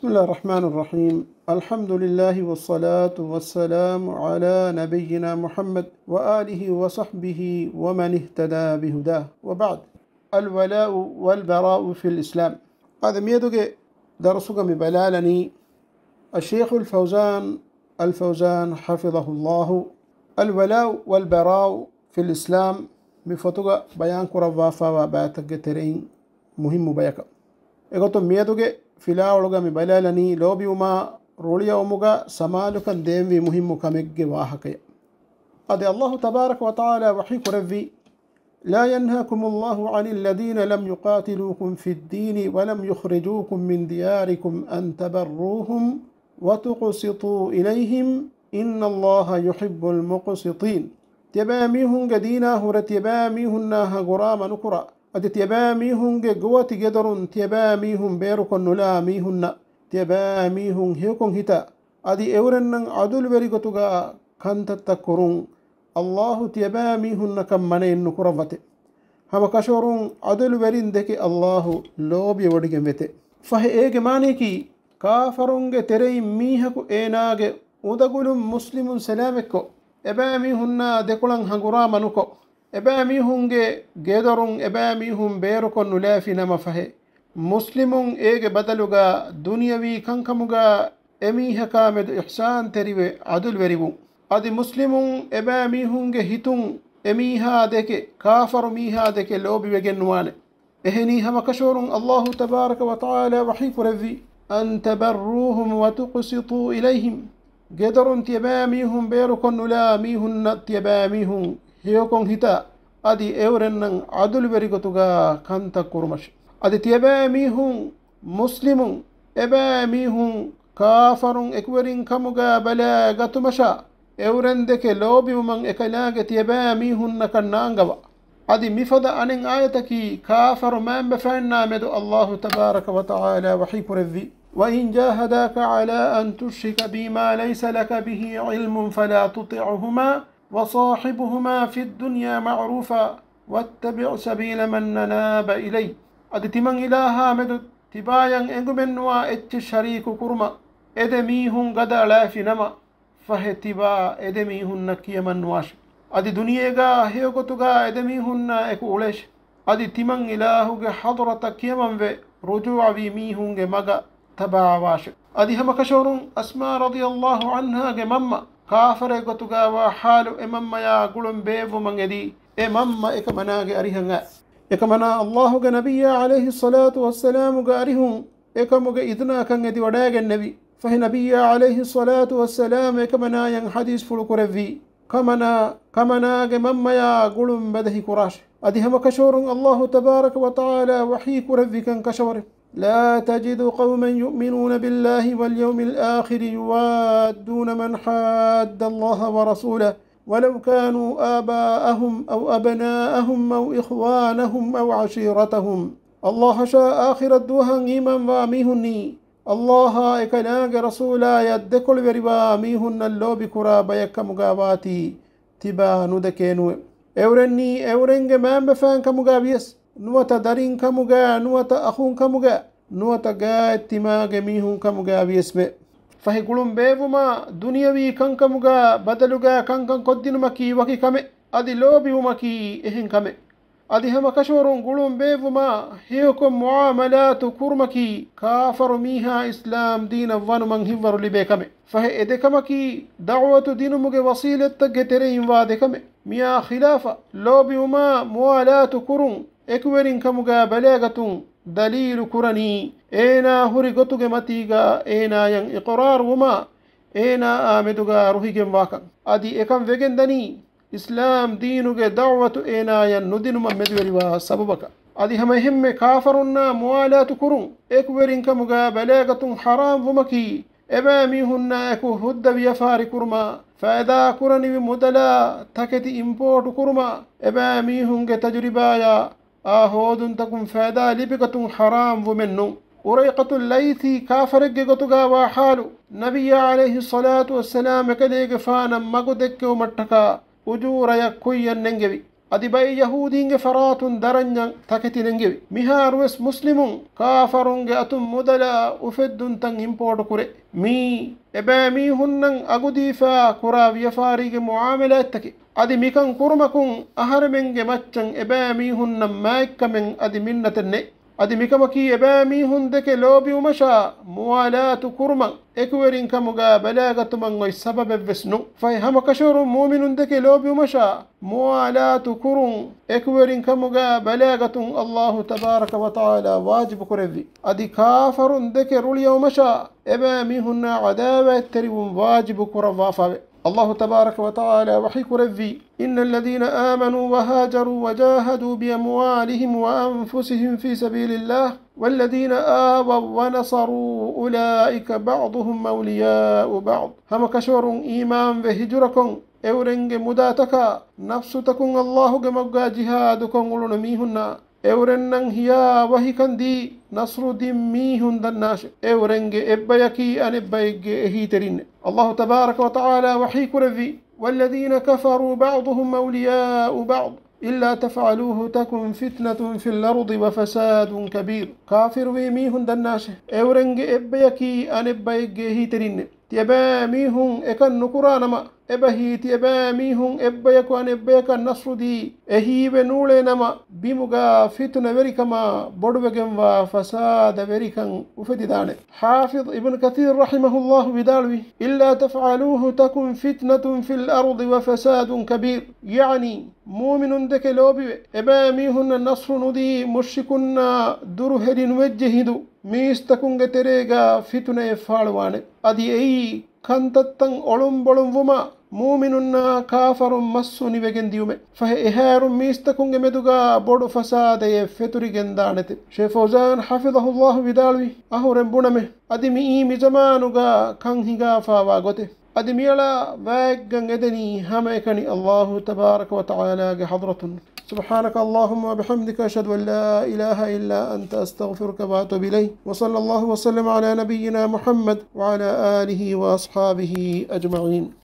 بسم الله الرحمن الرحيم. الحمد لله والصلاة والسلام على نبينا محمد وآله وصحبه ومن اهتدى بهداه وبعد. الولاء والبراء في الإسلام. هذا ميدوك درسك مبلالني الشيخ الفوزان حفظه الله. الولاء والبراء في الإسلام مفتوك بيان كرافا وباتك ترين مهم بيك إغتو ميدوك فلاولغا مبلالني لوبيوما روليومغا سمالكا ديموي مهم كمج واحكي أدي الله تبارك وتعالى وحي كرفي لا ينهاكم الله عن الذين لم يقاتلوكم في الدين ولم يخرجوكم من دياركم أن تبروهم وتقسطوا إليهم إن الله يحب المقسطين. تباميهم قدينا هر تباميهم ناها غراما نكرا أدي تباميهم قوة قدرون تباميهم بيركن نلاميهن تباميهم هيكون هتا أدي أورنن عدل بريقتوغا كانت تكرون الله تباميهن كمانين نكرفت هما كشورون عدل برين دكي الله لوبي ودقمت فهي إيجي مانيكي كافرونغ تري ميهكو إيناغ ودقلهم مسلم سلامكو إباميهن دكولان هنغراما نكو ebaamihunge geedorun ebaamihun beerokon nulaafi nama fahe muslimun eege badaluga duniyawi kankamuga emihakaamedu ihsaan teriwe adul weribu adi muslimun ebaamihunge hitun emihaa deke kaafaru mihaa deke loobi wegennuwaane eheni hama kashorun allahu tabaraka wa taala waxii kurevi an tabarruuhum watuqsituu ilayhim geedorun ti ebaamihun beerokon nulaamihunna ti ebaamihun hiyokon hita adi eurennan adul berigotuga kanta kurmash adi tiyabamihun muslimun ebamihun kafarun ekwerin kamuga balagatumasha eurendeke lobiuman ekalage tiyabamihun nakannangaba adi mifada anen ayataki kafaru mambe fanna medu Allah tabaraka wa taala wahi kurvi وإن جاهداك على أن تشرك بما ليس لك به علم فلا تطعهما وصاحبهما في الدنيا معروفا واتبع سبيل من ناب إلي أدتمن إلها مد تبايا إنغمن وإتش شريك كرما إدميهم غدا لا في نما فهتبا إدميهم نكي من واش أدي دنيا هيوغتوغا إدميهم إكولش أدي تمن إلهوغ حضرة كيمن في رجوع بميهم مغا تبا واش أدي هم كشورون أسماء رضي الله عنها مما kaafare gotuga wa halu emamma ya gulum bevu mangedi emamma ekamanaage arihanga ekamana Allahu ga nabiyya alayhi salatu wassalam ga arihum ekamuga idna kan edi wadagen nabi fahi nabiyya alayhi salatu wassalam ekamana yang hadis fulu kurevi kamana ge mamma ya gulum badahi kurash adi hama kashurun Allahu tabaraka wa taala wahi kurevi kan kashore لا تجد قوما يؤمنون بالله واليوم الآخر يوادون من حاد الله ورسوله ولو كانوا آباءهم أو أبناءهم أو إخوانهم أو عشيرتهم الله شاء آخر الدوها إيمان واميهني الله إكلاغ رسولا يدكل برباميهن اللوب كراب يك مقاباتي تبانو دكينو أورنج ما بفان كمقابيس nuwata darin kamuga nuwata akhun kamuga nuwata gaattima gemihun kamuga abiyesme fahi gulum bevuma duniyawi kan kamuga badaluga kan koddinumaki waki kame adi lobiumaki ehin kame adi hama kashorun gulum bevuma hiyoko muamalatu kurmaki kafaru miha islam dina wanuman hivvaru libe kame fahi edekamaki da'watu dinumuge wasilet geterein wade kame miya khilafa lobiuma mualatu kurun ekwerin kamuga balagatun dalilu kurani ena huri gotuge matiga ena yang iqrar wuma ena ameduga ruhigem wakan adi ekam vegendani islam dinuge da'watu ena yan nudinuma medweriwa sababaka adi hama himme kafarunna mualatu kurun ekwerin kamuga balagatun haram wumaki ebamihunna eku hudda biyafari kurma faida kurani mudala taketi import kurma ebamihunge tajribaya آهودن تكون فادا لبقة حرام ومنه وريقة الليثي كافرق قطقا وحالو نبي عليه الصلاة والسلام كليق فانا مقدك ومتكا أجور يكوي الننجبي adi bay yahudinge faratun daranya taketinenge miharwes muslimun kafarunge atum mudala ufeddun tan import kure mi ebe mi hunnan agudifa kura yafarige muamalat taki adi mikan kurmakun aharmenge maccan ebe mi hunnan maikkamen adi minnatenne adi mikamaki ebe mi hundeke lobi umasha muwalatu kurman ekwerin kamuga balagatumangoy sababe vesnu fay hamakashuru mu'minun deke lobi umasha muwalatu kurun ekwerin kamuga balagatun Allah tabaraka wa ta'ala wajib kurevi adi kafarun deke ruliya umasha ebe mi hunna adawa teribun wajib kurawafawe الله تبارك وتعالى وحيك ربي إن الذين آمنوا وهاجروا وجاهدوا بأموالهم وأنفسهم في سبيل الله والذين آووا ونصروا أولئك بعضهم أولياء بعض هم كشور إيمان وهجركم أورنج مداتك نفسكم الله جمع جهادكم ولنميهن أورنن هي وهي كندي نصر دميهن دناش أورنج إبيكي أن إبيك هيترين الله تبارك وتعالى وحيك رفي والذين كفروا بعضهم أولياء بعض إلا تفعلوه تكن فتنة في الأرض وفساد كبير كافر ويميهن دناش أورنج إبيكي أن إبيك هيترين تيبا ميهن إكن نكرانما إبهي تيبا ميهن إبيكو أن إبيك النصر دي إهيب نولي نما بمغا فتنة وركما بدوغن وفساد وركن وفتدان حافظ ابن كثير رحمه الله بدالوي إلا تفعلوه تكن فتنة في الأرض وفساد كبير يعني مؤمن دك لوبي إبا ميهن النصر ندي مشكنا درهد وجهدو ميستكون تريغا فتنة فالوان أدي أي كنتتن أولم بولم وما مؤمننا كافر مسوني وجنديوم فهيهار ميستكون مدوغا بودو فساد يفتري جندانت شيخ فوزان حفظه الله بدالوي أهورن بونمه أدي مي زمانوغا كان هيغا فاواغوته أدي ميلا واغن ادني هميكني الله تبارك وتعالى حضرة سبحانك اللهم وبحمدك أشهد أن لا إله إلا أنت أستغفرك وأتوب إليك وصلى الله وسلم على نبينا محمد وعلى آله وأصحابه أجمعين.